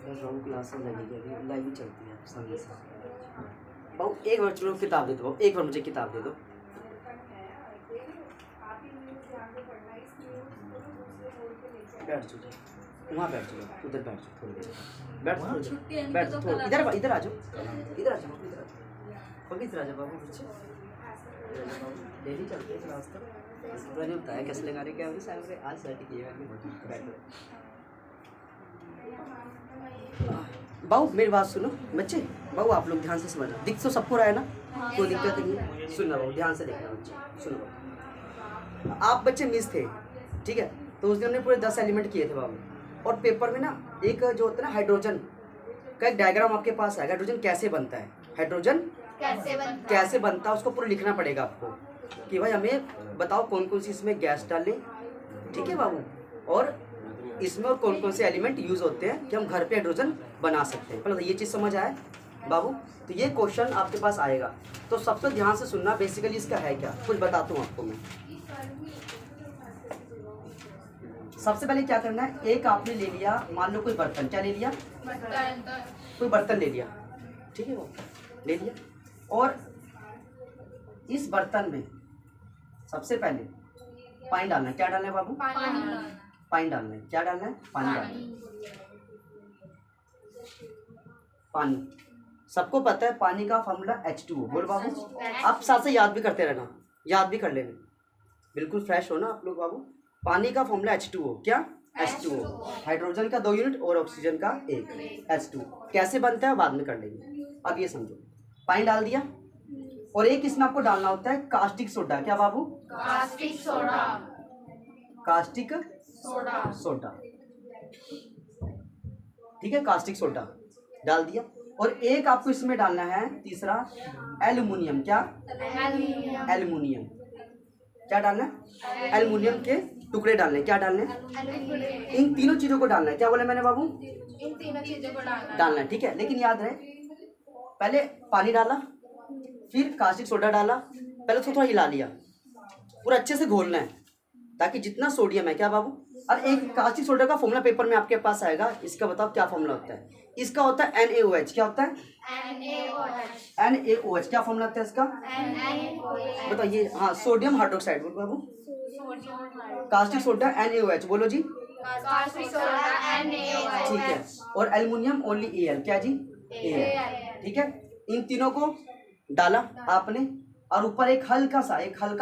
बस बाबू क्लासेस लगेगी, अभी लाइव ही चलती है सामने से। बाबू एक बार चलो किताब दे दो, बाबू एक बार मुझे किताब दे दो। बैठ जाओ, वहाँ बैठ जाओ, उधर बैठ जाओ थोड़ी देर, बैठ जाओ थोड़ा, इधर इधर आ जाओ, इधर आ जाओ, इधर आ जाओ, इधर आ जाओ बाबू बच्चे। डेली चलते हैं क्लास तक, पता नहीं बताया कैसे लगा रहे, क्या बोले साहब आज सेट किए बैठो। बाबू मेरी बात सुनो बच्चे, बाबू आप लोग ध्यान से समझना, दिख तो सबको रहा है ना, कोई दिक्कत नहीं है। सुनना बाबू, ध्यान से देखना बच्चे, सुनो बाबू। आप बच्चे मिस थे, ठीक है, तो उस दिन हमने पूरे 10 एलिमेंट किए थे बाबू, और पेपर में ना एक जो होता है ना हाइड्रोजन का एक डायग्राम आपके पास है, हाइड्रोजन कैसे बनता है, हाइड्रोजन कैसे बनता है उसको पूरा लिखना पड़ेगा आपको, कि भाई हमें बताओ कौन कौन सी इसमें गैस डालें, ठीक है बाबू, और इसमें और कौन कौन से एलिमेंट यूज होते हैं कि हम घर पे हाइड्रोजन बना सकते हैं। पहले ये चीज़ समझ आए बाबू, तो ये क्वेश्चन आपके पास आएगा, तो सबसे ध्यान से सुनना। बेसिकली इसका है क्या, कुछ बताता हूँ आपको मैं। सबसे पहले क्या करना है, एक आपने ले लिया, मान लो कोई बर्तन, क्या ले लिया, कोई बर्तन ले लिया, ठीक है वो ले लिया, और इस बर्तन में सबसे पहले पानी डालना है। क्या डालना है बाबू, पानी डालना है। क्या डालना है, पानी डालना है। पानी सबको पता है, पानी का फॉर्मूला H2O। बोल बाबू, आप साथ से याद भी करते रहना, याद भी कर लेना, बिल्कुल फ्रेश हो ना आप लोग बाबू। पानी का फॉर्मूला H2O, क्या H2O, हाइड्रोजन का 2 यूनिट और ऑक्सीजन का 1, H2। कैसे बनता है बाद में कर लेंगे, अब ये समझो। पानी डाल दिया, और एक इसमें आपको डालना होता है कास्टिक सोडा। क्या बाबू, कास्टिक सोडा, कास्टिक सोडा, ठीक है, कास्टिक सोडा डाल दिया। और एक आपको इसमें डालना है तीसरा एल्युमिनियम। क्या, एल्युमिनियम। क्या डालना है, एल्युमिनियम के टुकड़े डालने। क्या डालने, इन तीनों चीजों को डालना है। क्या बोला मैंने बाबू, इन तीनों चीजों को डालना है, ठीक है। लेकिन याद रहे, पहले पानी डाला, फिर कास्टिक सोडा डाला, पहले थोड़ा हिला लिया, पूरा अच्छे से घोलना है ताकि जितना सोडियम है, क्या बाबू, और एक कास्टिक सोडा का फॉर्मूला पेपर में आपके पास आएगा, इसका बताओ क्या फॉर्मूला होता है। इसका होता है NaOH। क्या होता है, NaOH। क्या फॉर्मूला होता है इसका, बताइए। हाँ, सोडियम हाइड्रोक्साइड। बोलो बाबू, कास्टिक सोडा NaOH, बोलो जी, ठीक है। और एल्युमिनियम ओनली Al। क्या जी, Al, ठीक है। इन तीनों को डाला आपने, और ऊपर एक हल्का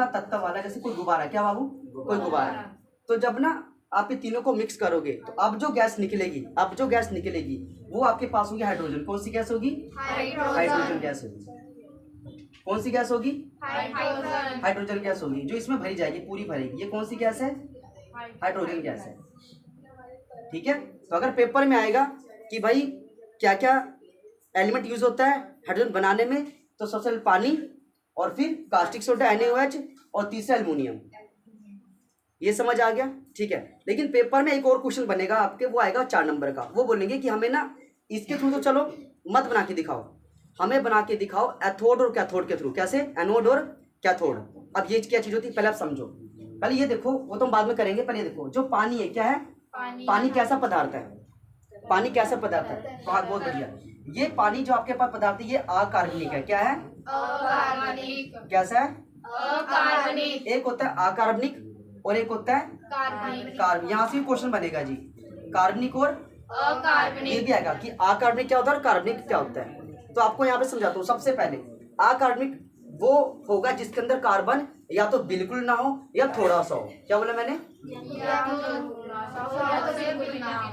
तत्व वाला, जैसे कोई गुब्बारा। क्या बाबू, कोई गुब्बारा। तो जब ना आप ये तीनों को मिक्स करोगे, तो अब जो गैस निकलेगी, वो आपके पास होगी हाइड्रोजन। कौन सी गैस होगी, हाइड्रोजन गैस होगी। कौन सी गैस होगी, हाइड्रोजन गैस होगी, जो इसमें भरी जाएगी, पूरी भरेगी। ये कौन सी गैस है, हाइड्रोजन गैस है, ठीक है। तो अगर पेपर में आएगा कि भाई क्या क्या एलिमेंट यूज होता है हाइड्रोजन बनाने में, तो सबसे पहले पानी, और फिर कास्टिक सोडा NaOH, और तीसरा एल्युमिनियम। ये समझ आ गया, ठीक है। लेकिन पेपर में एक और क्वेश्चन बनेगा आपके, वो आएगा 4 नंबर का। वो बोलेंगे कि हमें ना इसके थ्रू तो चलो मत बना के दिखाओ, हमें बना के दिखाओ एथोड और कैथोड के थ्रू। कैसे, एनोड और कैथोड। अब ये क्या चीज होती है, पहले आप समझो। पहले ये देखो, वो तो हम बाद में करेंगे, पहले ये देखो, जो पानी है क्या है, पानी कैसा पदार्थ है, पानी कैसा पदार्थ है, बहुत बढ़िया। ये पानी जो आपके पास पदार्थ है, ये अकार्बनिक है। क्या है, अकार्बनिक। कैसा है, अकार्बनिक। एक होता है अकार्बनिक और एक होता है कार्बनिक। यहाँ से भी क्वेश्चन बनेगा जी, कार्बनिक और अकार्बनिक। ये भी आएगा कि अकार्बनिक क्या होता है और कार्बनिक क्या होता है। तो आपको यहाँ पे समझाता हूँ। सबसे पहले अकार्बनिक वो होगा जिसके अंदर कार्बन या तो बिल्कुल ना हो या थोड़ा सा हो। क्या बोला मैंने,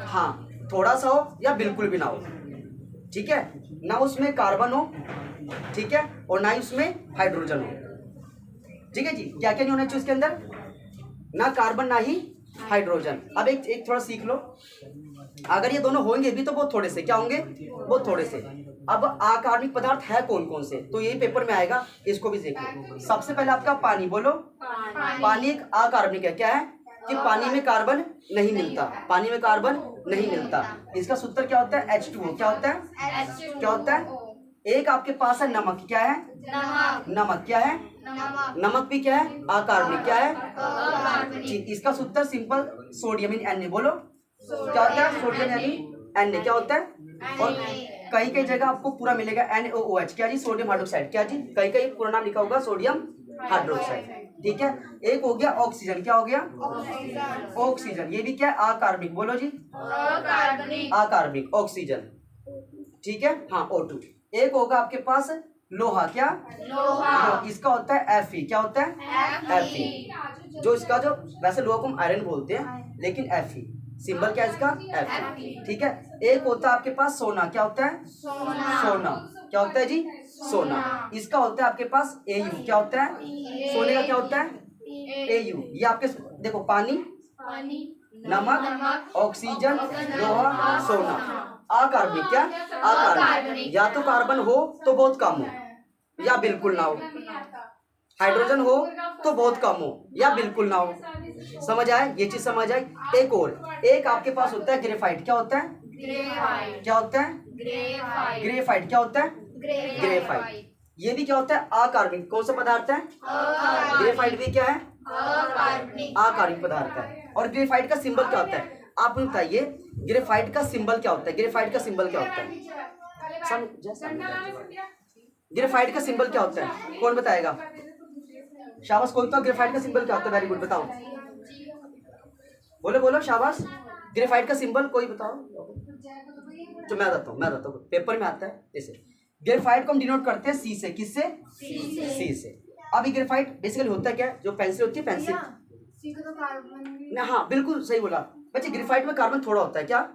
हाँ, थोड़ा सा हो या बिल्कुल भी ना हो, ठीक है। ना उसमें कार्बन हो, ठीक है, और ना ही उसमें हाइड्रोजन हो, ठीक है जी। क्या क्या नहीं होना चाहिए उसके अंदर, ना कार्बन ना ही हाइड्रोजन। अब एक थोड़ा सीख लो, अगर ये दोनों होंगे भी तो बहुत थोड़े से, क्या होंगे, बहुत थोड़े से। अब अकार्बनिक पदार्थ है कौन कौन से, तो ये पेपर में आएगा, इसको भी देख लो। सबसे पहले आपका पानी, बोलो, पानी एक अकार्बनिक है। क्या है, कि पानी में कार्बन नहीं मिलता, पानी में कार्बन नहीं मिलता। इसका सूत्र क्या होता है, H2O। क्या होता है, क्या होता है। एक आपके पास है नमक। क्या है, नमक। क्या है, नमक भी क्या है, अकार्बनिक। क्या है, ठीक। इसका सूत्र सिंपल सोडियम इन Na। बोलो क्या होता है, सोडियम यानी Na क्या होता है, और कहीं कहीं जगह आपको पूरा मिलेगा NaOH, क्या जी, सोडियम हाइड्रोक्साइड, क्या जी, कहीं कहीं पूरा नाम लिखा होगा सोडियम हाइड्रोक्साइड, ठीक है। एक हो गया ऑक्सीजन, क्या हो गया, ऑक्सीजन, ये भी क्या है, अकार्बनिक, बोलो जी, अकार्बनिक ऑक्सीजन, ठीक है, हाँ O2। एक होगा आपके पास लोहा, क्या, लोहा, इसका होता है Fe, क्या होता है, Fe, जो इसका जो वैसे लोहा को हम आयरन बोलते हैं, लेकिन Fe सिंबल क्या है इसका, Fe, ठीक है। एक होता है आपके पास सोना, क्या होता है, सोना, क्या होता है जी, सोना, इसका होता है आपके पास Au, क्या होता है, सोने का क्या होता है, Au। ये आपके देखो, पानी, नमक, ऑक्सीजन, लोहा, सोना, अकार्बनिक, क्या, अकार्बनिक, या तो कार्बन हो तो बहुत कम हो या बिल्कुल ना हो, हाइड्रोजन हो तो बहुत कम हो या बिल्कुल ना हो, समझ आए, ये चीज समझ आई। एक और, एक आपके पास होता है ग्रेफाइट, क्या होता है, क्या होता है, ग्रेफाइट, क्या होता है, ग्रेफाइट, ये भी क्या होता है, अकार्बनिक, कौन सा पदार्थ है, ग्रेफाइट भी क्या है, अकार्बनिक पदार्थ है। और ग्रेफाइट का सिंबल क्या होता है, आप मुझे बताइए, ग्रेफाइट का सिंबल क्या होता है, ग्रेफाइट का सिंबल क्या होता है, ग्रेफाइट का सिंबल क्या होता है, कौन बताएगा, शाबाश, कौन, तो ग्रेफाइट का सिंबल क्या होता है, वेरी गुड, बताओ, बोलो बोलो, शाबाश, ग्रेफाइट का सिंबल कोई बताओ, तो मैं बताता हूँ, पेपर में आता है ऐसे। ग्रेफाइट को हम डिनोट करते हैं सी से, किससे, सी से। अब ये ग्रेफाइट बेसिकली होता है क्या, जो पेंसिल होती है, पेंसिल ना, हाँ बिल्कुल सही बोला बच्चे, ग्रेफाइट में कार्बन थोड़ा होता है, क्या,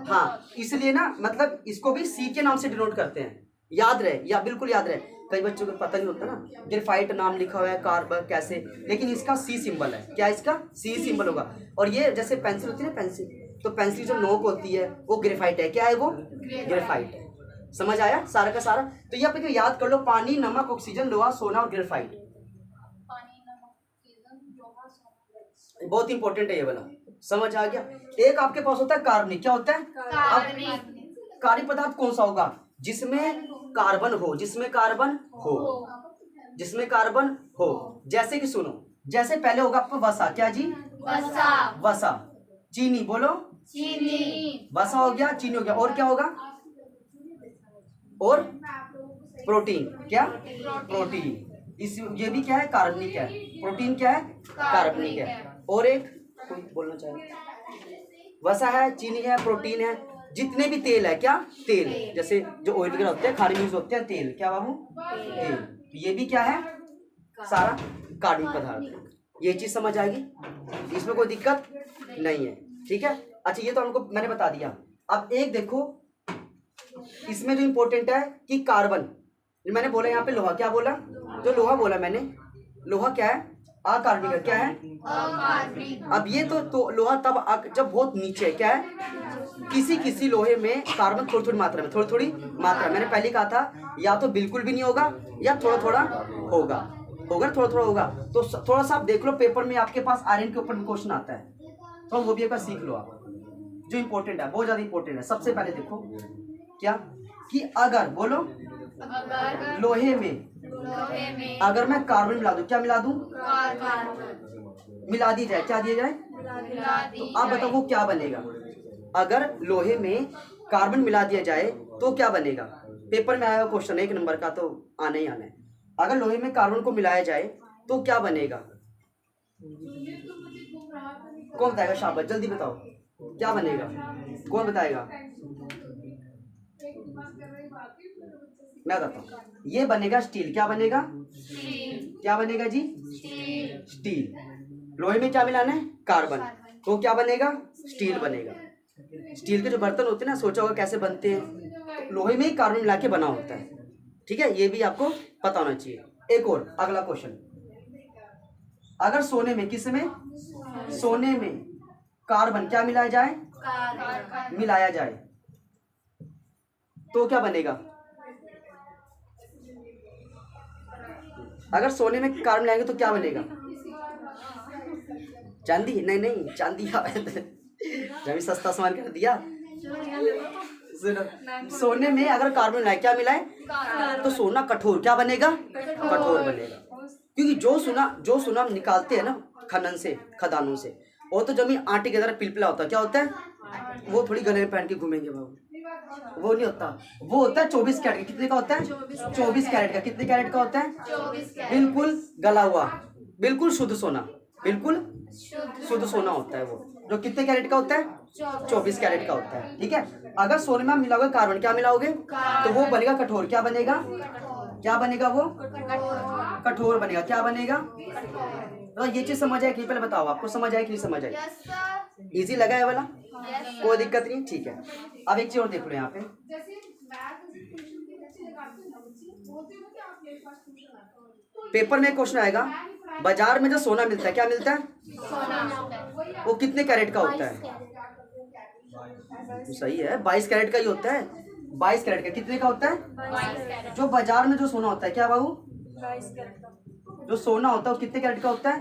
हाँ, इसलिए ना, मतलब इसको भी सी के नाम से डिनोट करते हैं, याद रहे, या बिल्कुल याद रहे, कई बच्चों को पता नहीं होता ना, ग्रेफाइट नाम लिखा हुआ है, कार्बन कैसे, लेकिन इसका सी सिंबल है, क्या, इसका सी सिंबल होगा। और ये जैसे पेंसिल होती है ना, पेंसिल, तो पेंसिल जो नोक होती है वो ग्रेफाइट है, क्या है वो, ग्रेफाइट है, समझ आया सारा का सारा। तो ये आप याद कर लो, पानी, नमक, ऑक्सीजन, लोहा, सोना और ग्रेफाइट, बहुत इंपॉर्टेंट है ये वाला, समझ आ गया। एक आपके पास होता है कार्बनिक, क्या होता है, कार्बनिक पदार्थ कौन सा होगा, जिसमें कार्बन हो, जिसमें कार्बन हो, जिसमें कार्बन हो, जैसे कि सुनो, जैसे पहले होगा आपको वसा, क्या जी, वसा, चीनी, बोलो, चीनी, वसा हो गया, चीनी हो गया, और क्या होगा, और प्रोटीन, क्या, प्रोटीन, इस ये भी क्या है, कार्बनिक है, प्रोटीन क्या है, कार्बनिक है। और एक कोई बोलना चाहे, वसा है, चीनी है, प्रोटीन है, जितने भी तेल है, क्या, तेल, जैसे जो ऑयल वगैरह होते हैं, खाने में यूज होते हैं, तेल, क्या बाबू, तेल, ये भी क्या है, सारा कार्बनिक पदार्थ। ये चीज समझ आएगी, इसमें कोई दिक्कत नहीं है, ठीक है। अच्छा, ये तो हमको मैंने बता दिया। अब एक देखो, इसमें जो इंपॉर्टेंट है कि कार्बन, मैंने बोला यहाँ पे लोहा, क्या बोला, जो लोहा बोला मैंने, लोहा क्या है, अकार्बनिक है, क्या है, अकार्बनिक। अब ये तो लोहा तब जब बहुत नीचे है, क्या है, किसी लोहे में कार्बन थोड़ी थोड़ी मात्रा में, थोड़ी थोड़ी मात्रा, मैंने पहले कहा था, या तो बिल्कुल भी नहीं होगा या थोड़ा थोड़ा होगा, थोड़ा थोड़ा होगा। तो थोड़ा सा आप देख लो, पेपर में आपके पास आयरन के ऊपर भी क्वेश्चन आता है, तो वो भी एक बार सीख लो आप, जो इंपॉर्टेंट है, बहुत ज्यादा इंपॉर्टेंट है। सबसे पहले देखो क्या, कि अगर, बोलो, अगर लोहे में अगर मैं कार्बन मिला दूं, क्या मिला दूं, मिला दी जाए, क्या दिया जाए, तो आप बताओ वो क्या बनेगा, अगर लोहे में कार्बन मिला दिया जाए तो क्या बनेगा, पेपर में आया हुआ क्वेश्चन 1 नंबर का, तो आने ही आना है। अगर लोहे में कार्बन को मिलाया जाए तो क्या बनेगा, कौन बताएगा, शाबाश, जल्दी बताओ, क्या बनेगा, कौन बताएगा, मैं बताता हूँ, ये बनेगा स्टील, क्या बनेगा, क्या बनेगा जी, स्टील। लोहे में क्या मिलाना है, कार्बन, तो क्या बनेगा, स्टील बनेगा। स्टील के जो बर्तन होते हैं ना, सोचा होगा कैसे बनते हैं, तो लोहे में ही कार्बन मिला के बना होता है, ठीक है, ये भी आपको पता होना चाहिए। एक और अगला क्वेश्चन, अगर सोने में, किस में, सोने में कार्बन क्या मिलाया जाए, मिलाया जाए तो क्या बनेगा, अगर सोने में कार्बन मिलाएंगे तो क्या बनेगा, चांदी, नहीं चांदी जब सस्ता सामान कर दिया, सोने में अगर कार्बन मिलाए, क्या मिलाए, तो सोना कठोर, क्या बनेगा, कठोर बनेगा, क्योंकि जो सोना हम निकालते हैं ना खनन से, खदानों से, वो तो जमीन आटे की तरह पिलपिला होता है, क्या होता है, वो थोड़ी गले में पहन के घूमेंगे बाबू, वो नहीं होता। वो होता है 24 कैरेट। कितने का होता है? 24 कैरेट का। कितने कैरेट का होता है? 24 कैरेट। बिल्कुल गला हुआ, बिल्कुल शुद्ध सोना, बिल्कुल शुद्ध सोना होता है वो, जो कितने कैरेट का होता है? 24 कैरेट का होता है। ठीक है। अगर सोने में आप मिलाओगे कार्बन, क्या मिलाओगे? तो वो बनेगा कठोर। क्या बनेगा? क्या बनेगा? वो कठोर बनेगा। क्या बनेगा? तो ये चीज समझ आए कि पहले बताओ, आपको समझ आए कि नहीं समझ आई? इजी लगा है वाला? कोई दिक्कत नहीं। ठीक है। अब एक चीज और देख लो यहाँ पे, पेपर में क्वेश्चन आएगा, बाजार में जो सोना मिलता है, क्या मिलता है? वो कितने कैरेट का होता है? सही है, 22 कैरेट का ही होता है। 22 कैरेट का। कितने का होता है? जो बाजार में जो सोना होता है, क्या बाबू? 22 कैरेट का। जो सोना होता है वो कितने कैरेट का होता है?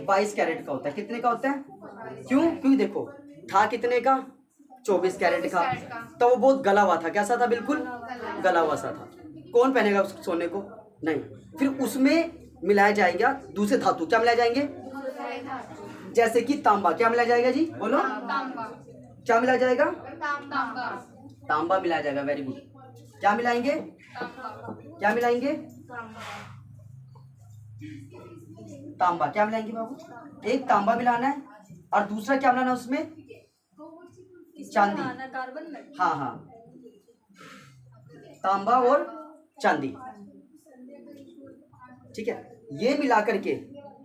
22 कैरेट का होता है। कितने का होता है? क्यों? क्योंकि देखो, था कितने का? 24 कैरेट का। तो वो बहुत गला हुआ था। कैसा था? बिल्कुल गला हुआ सा था। कौन पहनेगा उस सोने को? नहीं। फिर उसमें मिलाया जाएगा दूसरे धातु। क्या मिलाया जाएंगे? जैसे कि तांबा। क्या मिलाया जाएगा जी? बोलो। क्या मिलाया जाएगा? तांबा मिलाया जाएगा। Very good. क्या मिलाएंगे? क्या मिलाएंगे? तांबा। क्या मिलाएंगे बाबू? एक तांबा मिलाना है और दूसरा क्या मिलाना है उसमें? चांदी। हाँ हाँ, तांबा और चांदी। ठीक है। ये मिला करके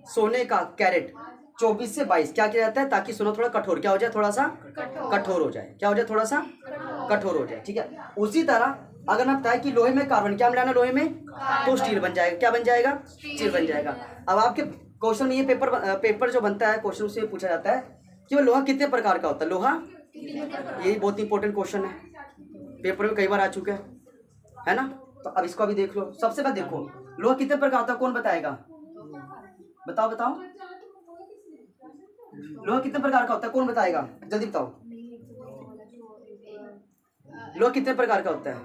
सोने का कैरेट 24 से 22 क्या किया जाता है, ताकि सोना थोड़ा कठोर क्या हो जाए, थोड़ा सा कठोर हो जाए। क्या हो जाए? थोड़ा सा कठोर हो जाए। ठीक है। उसी तरह अगर मैं बताया कि लोहे में कार्बन, क्या मिलाना लोहे में? तो स्टील बन जाएगा। क्या बन जाएगा? स्टील बन जाएगा। अब आपके क्वेश्चन में ये पेपर जो बनता है, क्वेश्चन से पूछा जाता है कि वो लोहा कितने प्रकार का होता है? लोहा, यही बहुत इंपॉर्टेंट क्वेश्चन है, पेपर में कई बार आ चुका है ना। तो अब इसको अभी देख लो। सबसे पहले देखो, लोहा कितने प्रकार होता है? कौन बताएगा? बताओ बताओ, लोहा कितने प्रकार का होता है? कौन बताएगा? जल्दी बताओ। लोहा कितने प्रकार का होता है?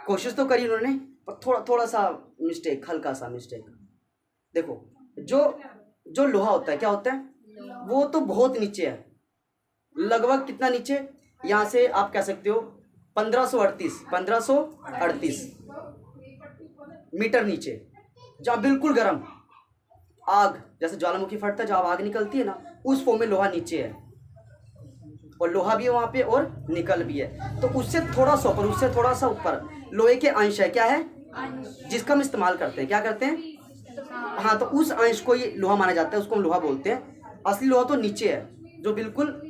कोशिश तो करी उन्होंने, पर थोड़ा थोड़ा सा मिस्टेक, हल्का सा मिस्टेक। देखो, जो जो लोहा होता है, क्या होता है? वो तो बहुत नीचे है। लगभग कितना नीचे? यहाँ से आप कह सकते हो 1538 मीटर नीचे, जहाँ बिल्कुल गर्म आग, जैसे ज्वालामुखी फटता है, जहाँ आग निकलती है ना, उस फॉर्म में लोहा नीचे है। और लोहा भी है वहाँ पे और निकल भी है। तो उससे थोड़ा सा ऊपर, उससे थोड़ा सा ऊपर लोहे के अंश है। क्या है? जिसका हम इस्तेमाल करते हैं। क्या करते हैं? हाँ, तो उस अंश को ये लोहा माना जाता है, उसको हम लोहा बोलते हैं। असली लोहा तो नीचे है, जो बिल्कुल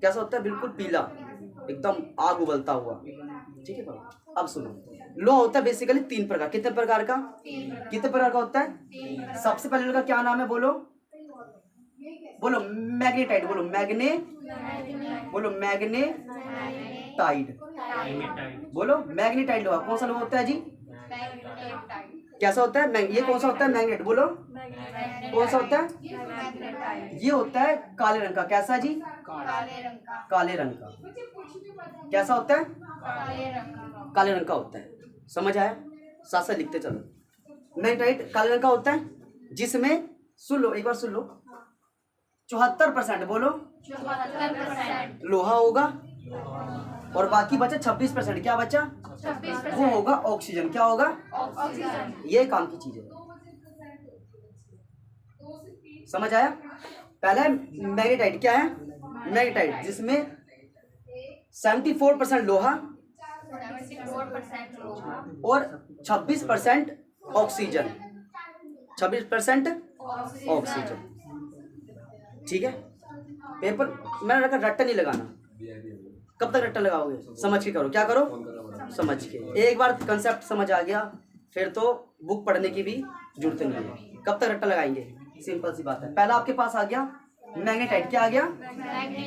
कैसा होता है? बिल्कुल पीला, एकदम आग उबलता हुआ। ठीक है बाबू। अब सुनो, लोहा होता है बेसिकली 3 प्रकार। कितने प्रकार का? कितने प्रकार का होता है? सबसे पहले का क्या नाम है? बोलो बोलो। मैग्नेटाइट। बोलो मैग्ने, बोलो मैग्नेटाइट। बोलो मैग्नेटाइट लोहा। कौन सा लोहा होता है जी? कैसा होता है? ये कौन सा होता है? मैग्नेट। बोलो कौन सा होता है? ये होता है काले रंग का। कैसा जी? काले रंग का। कैसा होता है? काले रंग का होता है। समझ आया? साथ साथ लिखते चलो। मैग्नेटाइट काले रंग का होता है, जिसमें सुन लो, एक बार सुन लो, 74% बोलो 74% लोहा होगा और बाकी बचा 26%। क्या बचा? 26% वो होगा ऑक्सीजन। क्या होगा? ऑक्सीजन। ये काम की चीज है। समझ आया? पहला मैग्नेटाइट। क्या है? मैग्नेटाइट, जिसमें 74% लोहा 74% लोहा और 26% ऑक्सीजन। 26% ऑक्सीजन। ठीक है। पेपर मैंने रखा, रट्टा नहीं लगाना। कब तक रट्टा लगाओगे? समझ के करो। क्या करो? समझ के। एक बार कंसेप्ट समझ आ गया, फिर तो बुक पढ़ने की भी जरूरत नहीं है। कब तक रट्टा लगाएंगे? सिंपल सी बात है। पहला आपके पास आ गया मैग्नेटाइट। क्या आ गया?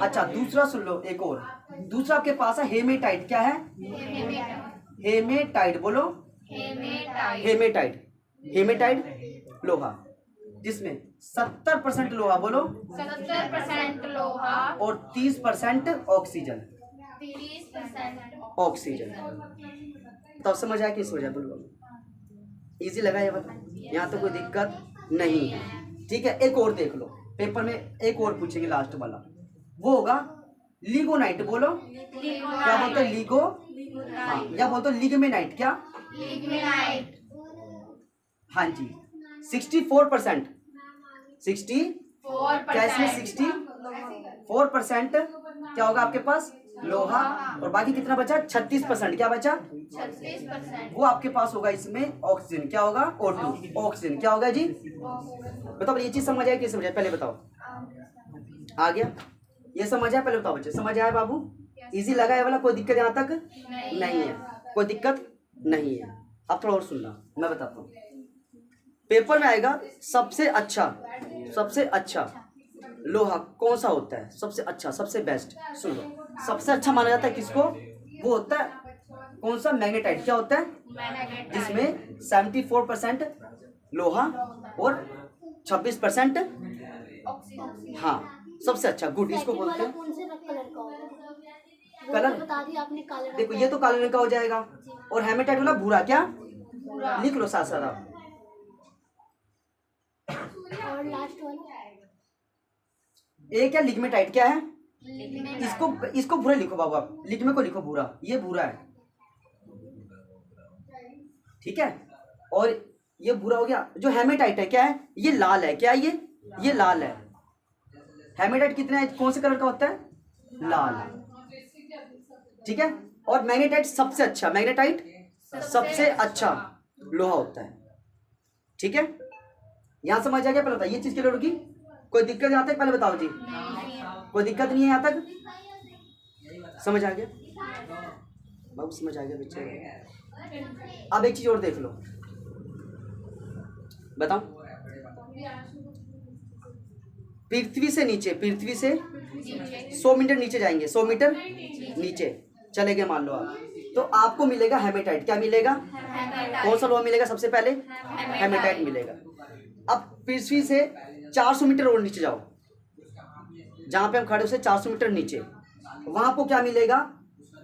अच्छा, दूसरा सुन लो, एक और दूसरा आपके पास है हेमेटाइट। क्या है? हेमेटाइट। बोलो हेमेटाइट। हेमेटाइट लोहा, जिसमें 70% लोहा। बोलो 70% लोहा और 30% ऑक्सीजन। 30% ऑक्सीजन। तब समझ आया? किस वजह? बोलो। इजी लगा ये? बता, यहाँ तो कोई दिक्कत नहीं है। ठीक है। एक और देख लो, पेपर में एक और पूछेंगे, लास्ट वाला वो होगा लिगोनाइट बोलो, क्या बोलते हैं? लिगो, हाँ, या बोलते हो लिग्मेनाइट, क्या? लिग्मेनाइट। हाँ जी, 64%, क्या इसमें 64% क्या होगा आपके पास? लोहा। और बाकी कितना बचा? 36%, क्या बचा? 36%। वो आपके पास होगा इसमें ऑक्सीजन, क्या होगा? O2, ऑक्सीजन, क्या होगा जी? बताओ ये चीज समझ आया कि समझ आया? पहले बताओ। आ गया? ये समझ आया? पहले बताओ बच्चे, समझ आया बाबू? इजी लगा है वाला? कोई दिक्कत यहाँ तक नहीं है? कोई दिक्कत नहीं है? अब थोड़ा और सुनना, मैं बताता हूँ। पेपर में आएगा सबसे अच्छा लोहा कौन सा होता है? सबसे अच्छा, सबसे बेस्ट, सुन लो। सबसे अच्छा माना जाता है किसको? वो होता है कौन सा? मैग्नेटाइट। क्या होता है? जिसमें 74% लोहा और 26% हाँ, सबसे अच्छा, गुड, इसको बोलते हैं। कौन से कलर का होगा? कलर बता दिया आपने, काला। देखो ये तो काले रंग का हो जाएगा, और हेमेटाइट वाला भूरा, क्या? पूरा। लिख लो साथ साथ आप। और लास्ट वाला ये क्या? लिग्मेटाइट, क्या है? लिग्मेनाइट। इसको भूरा लिखो बाबू, आप लिग्मे को लिखो भूरा, ये भूरा है, ठीक है? और ये भूरा हो गया। जो हेमेटाइट है क्या है? ये लाल है, क्या है ये लाल है। हेमेटाइट कितना है? कौन से कलर का होता है? लाल, ठीक है? और मैग्नेटाइट सबसे अच्छा, मैग्नेटाइट सबसे अच्छा लोहा होता है, ठीक है? यहां समझ आ गया? पहले बताइए ये चीज क्लियर होगी? कोई दिक्कत यहाँ तक? पहले बताओ जी, कोई दिक्कत नहीं है यहाँ तक? समझ आ गया बाबू? समझ आ गया बच्चे? अब एक चीज और देख लो, बताओ। पृथ्वी से 100 मीटर नीचे जाएंगे, 100 मीटर नीचे चले गए मान लो आप, तो आपको मिलेगा हेमेटाइट। क्या मिलेगा? कौन सा लोहा मिलेगा सबसे पहले? हेमेटाइट मिलेगा। अब पृथ्वी से 400 मीटर और नीचे जाओ, जहां पे हम खड़े उसे 400 मीटर नीचे, वहां आपको क्या मिलेगा?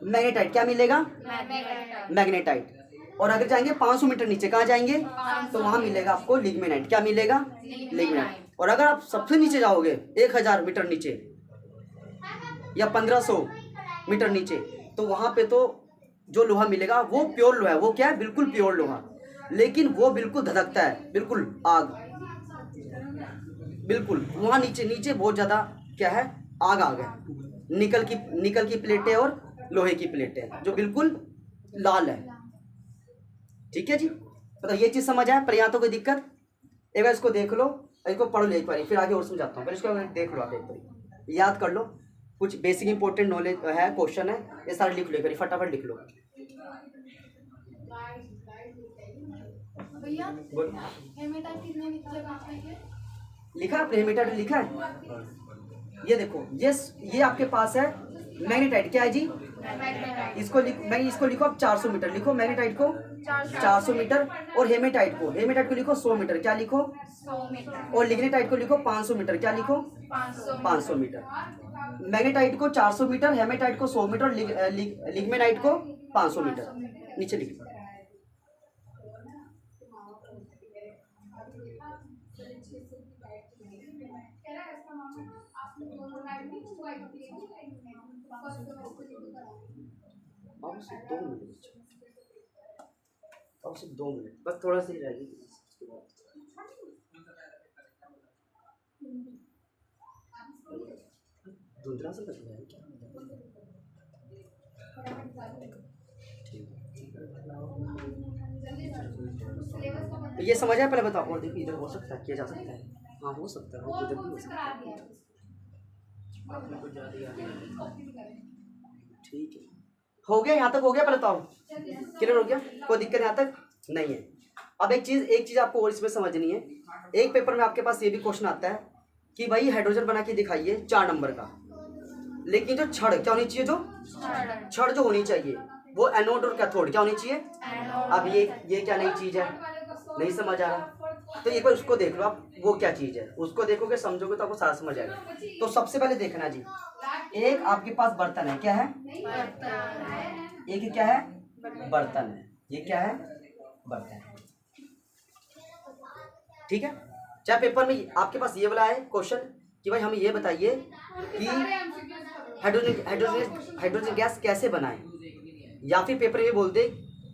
मैग्नेटाइट। क्या मिलेगा? मैग्नेटाइट। और अगर जाएंगे 500 मीटर नीचे, कहाँ जाएंगे? तो वहां मिलेगा आपको लिग्मेनाइट। क्या मिलेगा? लिग्मेनाइट। और अगर आप सबसे नीचे जाओगे 1000 मीटर नीचे या 1500 मीटर नीचे, तो वहां पे तो जो लोहा मिलेगा वो प्योर लोहा है। वो क्या है? बिल्कुल प्योर लोहा, लेकिन वो बिल्कुल धधकता है, बिल्कुल आग, बिल्कुल वहां नीचे बहुत ज्यादा क्या है? आग आ गया। निकल की प्लेटें और लोहे की प्लेटें जो बिल्कुल लाल है, ठीक है जी? मतलब ये चीज समझ आया? पर यहाँ तो कोई दिक्कत? एक बार इसको देख लो, इसको पढ़ लो एक बार, फिर आगे और समझाता हूँ। पहले इसको देख लो आप, एक बार याद कर लो, कुछ बेसिक इंपॉर्टेंट नॉलेज है, क्वेश्चन है, ये सारे लिख लो एक बार, फटाफट लिख लो। भैया हेमेटाइट कितने निकले? लिखा आपने? हेमेटाइट लिखा है? ये देखो, ये आपके पास है मैग्नेटाइट। क्या है जी? इसको लिखो आप 400 मीटर लिखो, मैग्नेटाइट को 400 मीटर, और हेमेटाइट को लिखो 100 मीटर। क्या लिखो? 100 मीटर। और लिग्नेटाइट को लिखो 500 मीटर। क्या लिखो? 500 मीटर। मैग्नेटाइट को 400 मीटर, हेमेटाइट को 100 मीटर, लिग्मेनाइट को 500 मीटर। नीचे लिखो। अब सिर्फ 2 मिनट, बस थोड़ा सा ही रहेगी। धुंधला सा लग रहा है क्या? ये समझ आया? पहले बताओ। और देखो इधर हो सकता है, किया जा सकता है, हाँ हो सकता है, वो इधर भी हो सकता है, ठीक है? हो गया यहाँ तक? हो गया? पहले बताओ, क्लियर हो गया? कोई दिक्कत यहाँ तक नहीं है? अब एक चीज आपको और इसमें समझनी है। एक पेपर में आपके पास ये भी क्वेश्चन आता है कि भाई हाइड्रोजन बना के दिखाइए 4 नंबर का, लेकिन जो छड़ क्या होनी चाहिए? जो छड़ जो होनी चाहिए वो एनोड और कैथोड क्या होनी चाहिए? अब ये क्या नई चीज है? नहीं समझ आ रहा? तो एक बार उसको देख लो आप, वो क्या चीज है, उसको देखोगे समझोगे तो आपको सारा समझ आएगा। तो सबसे पहले देखना जी, एक आपके पास बर्तन है। क्या है? एक क्या है? बर्तन है। ये क्या है? बर्तन, ठीक है? चाहे पेपर में आपके पास ये वाला है क्वेश्चन कि भाई हमें ये बताइए कि हाइड्रोजन गैस कैसे बनाएं, या फिर पेपर में बोल दे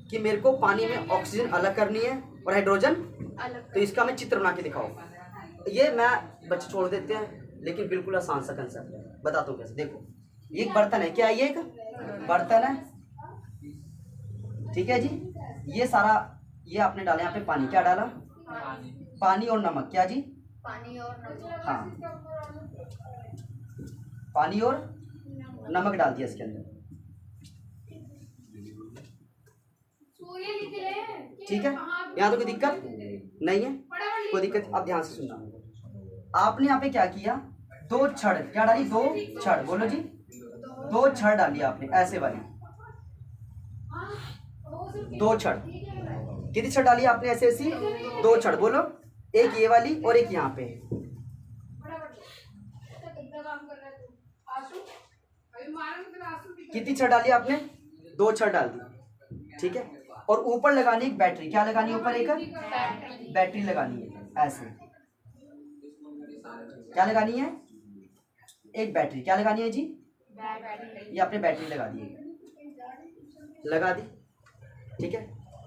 कि मेरे को पानी में ऑक्सीजन अलग करनी है और हाइड्रोजन, तो इसका मैं चित्र बना के दिखाओ। ये मैं बच्चे छोड़ देते हैं, लेकिन बिल्कुल आसान सा कंसेप्ट है, बताता हूँ कैसे। देखो ये एक बर्तन है, क्या है ये, एक बर्तन है, ठीक है जी। ये सारा ये आपने डाला यहाँ पे पानी, क्या डाला, पानी और नमक, क्या जी, पानी और नमक। हाँ पानी और नमक डाल दिया इसके अंदर, सूर्य निकले, ठीक है। यहाँ तो कोई दिक्कत नहीं है, कोई दिक्कत। आप ध्यान से सुनना, आपने यहाँ पे क्या किया, दो छड़, क्या डाली, दो छड़, बोलो जी, दो छड़ डाली आपने ऐसे वाली, दो छड़, कितनी छड़ डाली आपने ऐसे ऐसी, दो छड़, बोलो, एक ये वाली और एक यहाँ पे, कितनी छड़ डाली आपने, दो छड़ डाल दी, ठीक है। और ऊपर लगानी एक बैटरी, क्या लगानी है ऊपर, एक बैटरी लगानी है ऐसे, क्या लगानी है, एक बैटरी, क्या लगानी है जी, ये आपने बैटरी लगा दी है, लगा दी, ठीक है।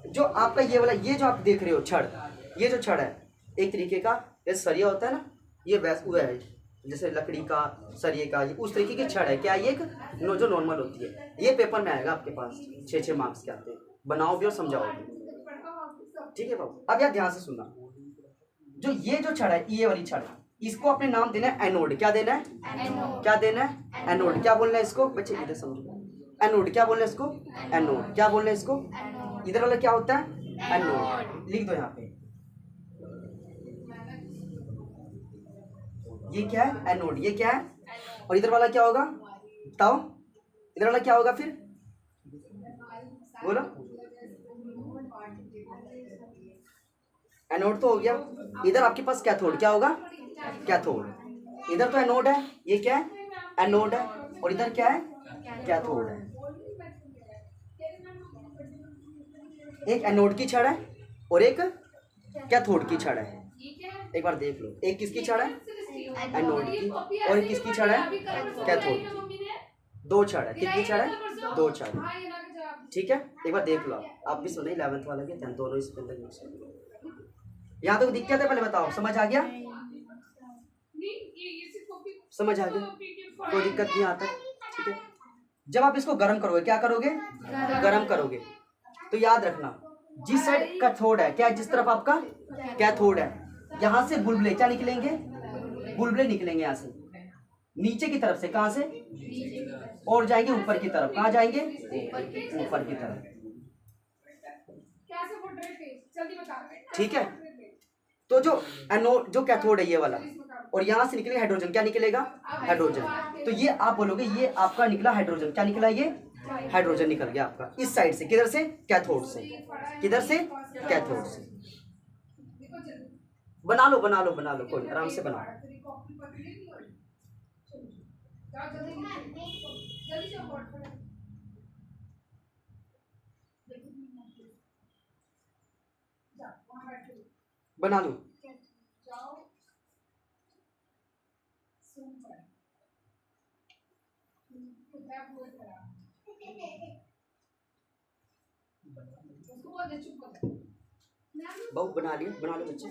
जो आपका ये वाला, ये जो आप देख रहे हो छड़, ये जो छड़ है एक तरीके का जैसे सरिया होता है ना, ये वैसे है जैसे लकड़ी का सरिये का, ये उस तरीके की छड़ है, क्या ये एक जो नॉर्मल होती है। ये पेपर में आएगा आपके पास, 6 मार्क्स के आते हैं, बनाओ भी और समझाओ भी, ठीक है बाबू। अब यार ध्यान से सुनना, जो ये जो छड़ है, ये वाली छड़, इसको अपने नाम देना है एनोड, क्या देना है, क्या देना है, एनोड। क्या बोलना है इसको बच्चे, इधर समझो, एनोड क्या बोलना है इसको, एनोड क्या बोलना है इसको, इधर वाला क्या होता है, एनोड, लिख दो यहाँ पे, ये क्या है, एनोड, ये क्या है, और इधर वाला क्या होगा, बताओ, इधर वाला क्या होगा फिर, बोलो, एनोड तो हो गया। इधर आपके पास कैथोड, क्या होगा, कैथोड, इधर तो एनोड है, ये क्या है, एनोड है, और इधर क्या है, कैथोड है। एक एनोड की छड़ है और एक कैथोड की छड़ है, एक बार देख लो, एक किसकी छड़ है, एनोड की, और एक किसकी छड़ है, कैथोड की, दो छड़ है, कितनी छड़ है, दो छड़, ठीक है। एक बार देख लो, आप भी सुने 11th वाला के 10th, दोनों इसके अंदर मिक्स है। यहाँ तो दिक्कत है, पहले बताओ, समझ आ गया, समझ आ गया, कोई दिक्कत नहीं आता, ठीक है। जब आप इसको गर्म करोगे, क्या करोगे, गर्म करोगे, तो याद रखना जिस साइड कैथोड है, क्या जिस तरफ आपका कैथोड है, यहाँ से बुलबुले क्या निकलेंगे, बुलबुले निकलेंगे यहाँ से नीचे की तरफ से, कहाँ से, और जाएंगे ऊपर की तरफ, कहाँ जाएंगे, ऊपर की तरफ, ठीक है। तो जो एनोड, जो कैथोड है ये वाला, और यहाँ से निकलेगा हाइड्रोजन, क्या निकलेगा, हाइड्रोजन। तो ये आप बोलोगे ये आपका निकला हाइड्रोजन, क्या निकला, ये हाइड्रोजन निकल गया आपका इस साइड से, किधर से, कैथोड से, किधर से, कैथोड से। बना लो बना लो बना लो, कोई आराम से बनाओ, बना लो। बहुत बना लिया, बना लो बच्चे।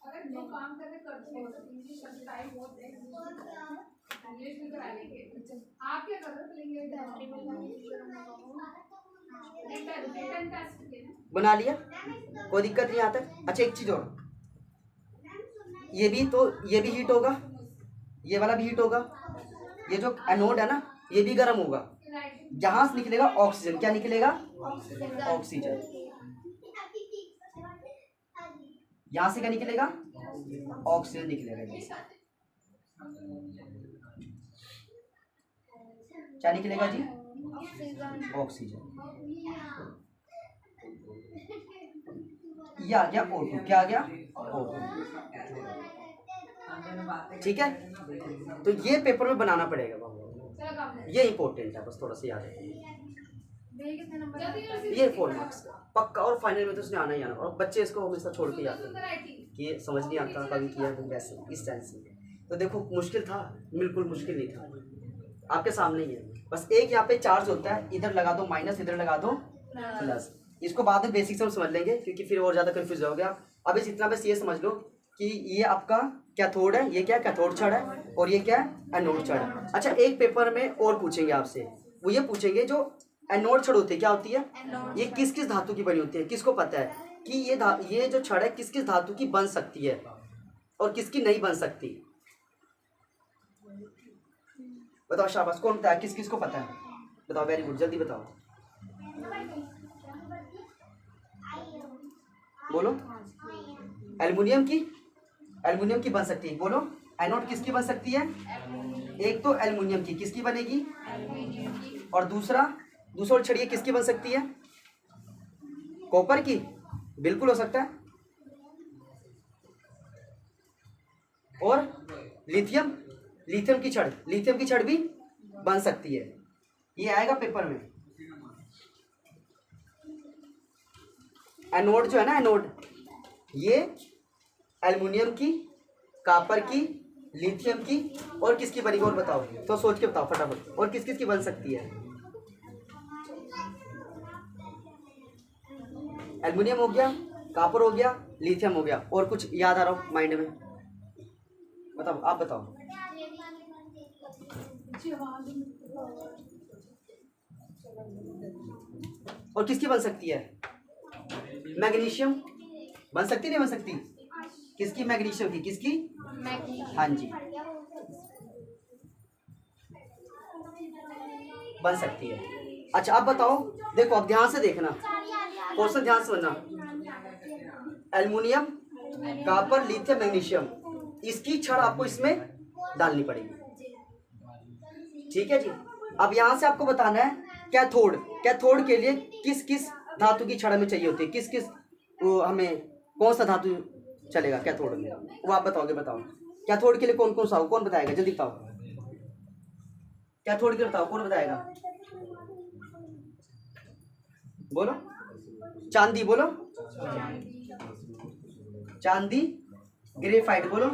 अगर जो काम करने करते हो इंग्लिश टाइम बहुत है, इंग्लिश में करा लेंगे। आप क्या कर रहे हो, बना लिया, कोई दिक्कत नहीं आता। अच्छा एक चीज और, ये भी तो, ये भी हीट होगा, ये वाला भी हीट होगा, ये जो एनोड है ना ये भी गर्म होगा, जहां से निकलेगा ऑक्सीजन, क्या निकलेगा, ऑक्सीजन, यहां से क्या निकलेगा, ऑक्सीजन निकलेगा, क्या निकलेगा जी, ऑक्सीजन। ये आ गया O2, क्या आ गया, O2, ठीक है। तो ये पेपर में बनाना पड़ेगा बाबू, ये इंपॉर्टेंट है, बस थोड़ा सा याद रखिए, ये 4 मार्क्स पक्का, और फाइनल में तो उसने आना ही आना। और बच्चे इसको हमेशा छोड़ के जाते हैं कि ये समझ नहीं आता, कभी किया तो वैसे इस सेंस में। तो देखो मुश्किल था, बिल्कुल मुश्किल नहीं था, आपके सामने ही है। बस एक यहाँ पे चार्ज होता है, इधर लगा दो माइनस, इधर लगा दो प्लस। इसको बाद में बेसिक से हम समझ लेंगे, क्योंकि फिर और ज़्यादा कन्फ्यूज हो गया। अभी जितना बस ये समझ लो कि ये आपका कैथोड है, ये क्या कैथोड छड़ है, और ये क्या है एनोड छड़ है। अच्छा, एक पेपर में और पूछेंगे आपसे, वो ये पूछेंगे जो एनोड छड़ होती है क्या होती है, ये किस किस धातु की बनी होती है, किसको पता है कि ये जो छड़ है किस किस धातु की बन सकती है और किसकी नहीं बन सकती? बताओ, शाबाश, कौन बताया, किस किस को पता है? बताओ, वेरी गुड, जल्दी बताओ, बोलो। एल्युमिनियम की बन सकती है, बोलो। एनोड किसकी बन सकती है? एक तो एल्युमिनियम की, किसकी बनेगी? और दूसरा छड़िए किसकी बन सकती है? कॉपर की, बिल्कुल हो सकता है। और लिथियम की छड़ भी बन सकती है, ये आएगा पेपर में। एनोड जो है ना, एनोड ये एल्युमिनियम की, कॉपर की, लिथियम की और किसकी बनेगी और बताओ, तो सोच के बताओ फटाफट, और किस किस की बन सकती है? एल्युमिनियम हो गया, कॉपर हो गया, लिथियम हो गया, और कुछ याद आ रहा हो माइंड में? बताओ, आप बताओ। और किसकी बन सकती है? मैग्नीशियम बन सकती नहीं बन सकती? किसकी? मैग्नीशियम की, किसकी? हाँ जी, बन सकती है। अच्छा, अब बताओ, देखो अब ध्यान से देखना, क्वेश्चन ध्यान से सुनना। एल्युमिनियम, कॉपर, लिथियम, मैग्नीशियम, इसकी छड़ आपको इसमें डालनी पड़ेगी, ठीक है जी। अब यहां से आपको बताना है कैथोड के लिए किस किस धातु की छड़ हमें चाहिए होती है, किस किस वो हमें कौन सा धातु चलेगा कैथोड में, वो आप बताओगे। बताओ कैथोड के लिए कौन कौन सा हो, कौन बताएगा, जल्दी बताओ। कैथोड के लिए बताओ, कौन बताएगा? बोलो। चांदी, बोलो। चांदी, ग्रेफाइट, बोलो।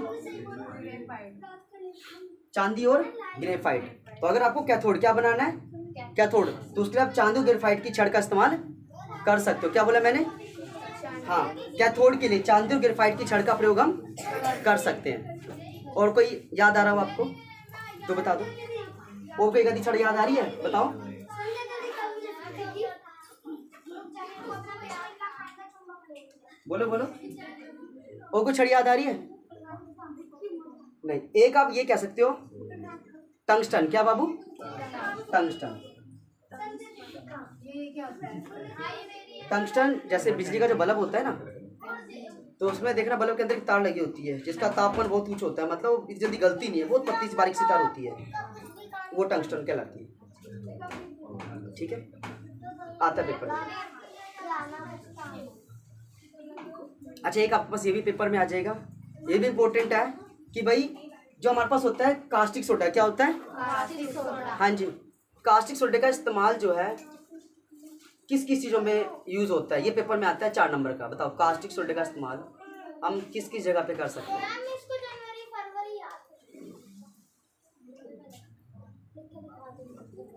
चांदी और ग्रेफाइट। तो अगर आपको कैथोड क्या बनाना है, कैथोड, तो उसके लिए आप चांदी और ग्रेफाइट की छड़ का इस्तेमाल कर सकते हो। क्या बोला मैंने? हाँ, कैथोड के लिए चांदी और ग्रेफाइट की छड़ का प्रयोग हम कर सकते हैं। और कोई याद आ रहा हो आपको तो बता दो, और कोई गति छड़ याद आ रही है? बताओ। बोलो बोलो, और कोई छड़ याद आ रही है? नहीं। एक आप ये कह सकते हो टंगस्टन। क्या बाबू? टंगस्टन। टंगस्टन जैसे बिजली का जो बल्ब होता है ना, तो उसमें देखना बल्ब के अंदर एक तार लगी होती है जिसका तापमान बहुत ऊंचा होता है, मतलब वो जल्दी गलती नहीं है, बहुत पतली सी बारीक सी तार होती है, वो टंगस्टन कहलाती है, ठीक है। आता है पेपर में। अच्छा, एक आपके पास ये भी पेपर में आ जाएगा, ये भी इम्पोर्टेंट है कि भाई जो हमारे पास होता है कास्टिक सोडा, क्या होता है? Caustic soda. हाँ जी, कास्टिक सोडे का इस्तेमाल जो है किस किस चीज़ों में यूज होता है, ये पेपर में आता है 4 नंबर का। बताओ कास्टिक सोडे का इस्तेमाल हम किस किस जगह पे कर सकते हैं?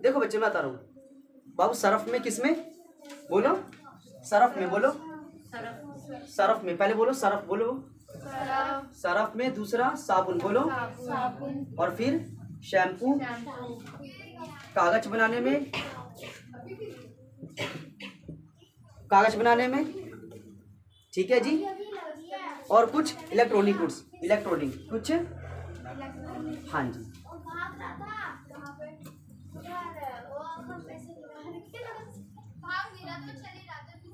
देखो बच्चे, मैं बता रहा हूँ बाबू, सरफ में, किस में? बोलो। सरफ में, बोलो। सरफ में, पहले बोलो सरफ, बोलो। सरफ में, दूसरा साबुन, बोलो। और फिर शैम्पू, कागज बनाने में, ठीक है जी। और कुछ इलेक्ट्रॉनिक गुड्स, कुछ, हाँ जी,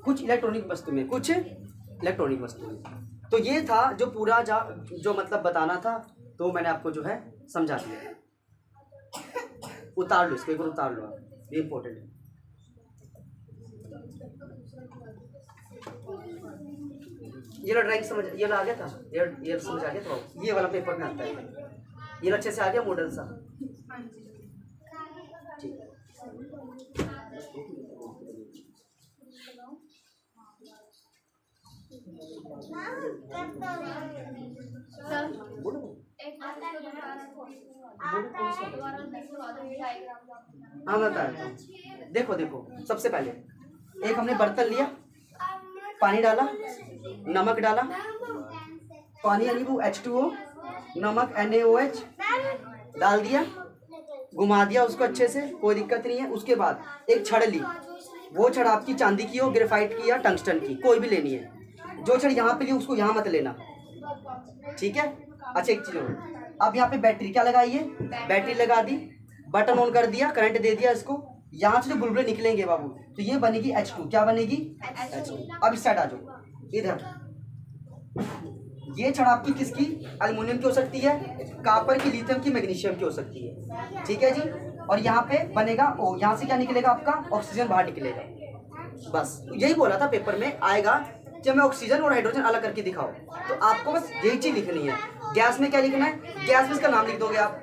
कुछ इलेक्ट्रॉनिक वस्तु में, तो ये था जो पूरा जो मतलब बताना था, तो मैंने आपको जो है समझा दिया। उतार लो इसको, एक बार उतार लो, ये इंपॉर्टेंट है। ये लो ड्राइंग समझ, ये लो आ गया था, ये समझ आ गया था, ये वाला पेपर में आता है, ये अच्छे से आ गया मॉडल सा, ठीक है। हाँ मैं बता देता हूँ। देखो देखो, सबसे पहले एक हमने बर्तन लिया, पानी डाला, नमक डाला, पानी यानी वो H2O, नमक NaOH डाल दिया, घुमा दिया उसको अच्छे से, कोई दिक्कत नहीं है। उसके बाद एक छड़ ली, वो छड़ आपकी चांदी की हो, ग्रेफाइट की या टंगस्टन की, कोई भी लेनी है। जो छड़ यहाँ पे ली उसको यहाँ मत लेना, ठीक है। अच्छा एक चीज और, अब यहाँ पे बैटरी क्या लगाई है, बैटरी लगा दी, बटन ऑन कर दिया, करंट दे दिया इसको, यहाँ से जो बुलबुले निकलेंगे बाबू, तो ये बनेगी H2। क्या बनेगी H2। अब इस साइड आ जाओ, इधर। ये छड़ आपकी किसकी, एल्युमिनियम की हो सकती है, कॉपर की, लिथियम की, मैग्नीशियम की हो सकती है, ठीक है जी। और यहाँ पे बनेगा ओ, यहाँ से क्या निकलेगा आपका, ऑक्सीजन बाहर निकलेगा। बस यही बोला था पेपर में आएगा, जब मैं ऑक्सीजन और हाइड्रोजन अलग करके दिखाओ, तो आपको बस यही चीज लिखनी है। गैस में क्या लिखना है, गैस में इसका नाम लिख दोगे आप,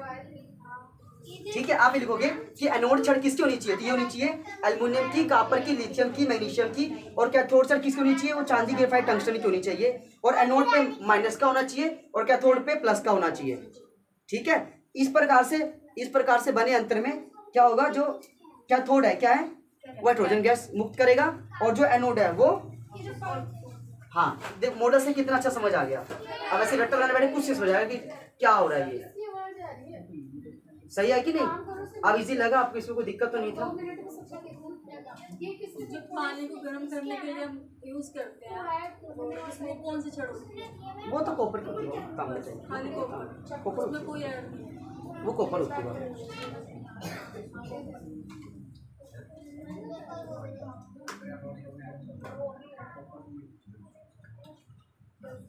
ठीक है। आप ये लिखोगे कि एनोड छड़ किसकी होनी चाहिए, तो ये होनी चाहिए एल्युमिनियम की, कॉपर की, लिथियम की, मैग्नीशियम की। और कैथोड छड़ किसकी होनी चाहिए, वो चांदी, ग्रेफाइट, टंगस्टन की होनी चाहिए। और एनोड पे माइनस का होना चाहिए और कैथोड पे प्लस का होना चाहिए, ठीक है। इस प्रकार से बने अंतर में क्या होगा, जो कैथोड है क्या है, वो हाइड्रोजन गैस मुक्त करेगा, और जो एनोड है वो, हाँ देख मॉडल से कितना अच्छा समझ आ गया। अब ऐसे रट्टा बनाने बैठे कुछ से समझ आएगा कि क्या हो रहा है, ये सही है कि नहीं। अब इजी लगा आपको, इसमें कोई दिक्कत तो नहीं था। जो पानी को गर्म करने के लिए हम यूज करते हैं, उसमें कौन सी छड़ होती है? वो तो कॉपर की होती है, काम में चाहिए खाली कॉपर, उसमें कोई ऐड नहीं है। वो कॉपर होती है।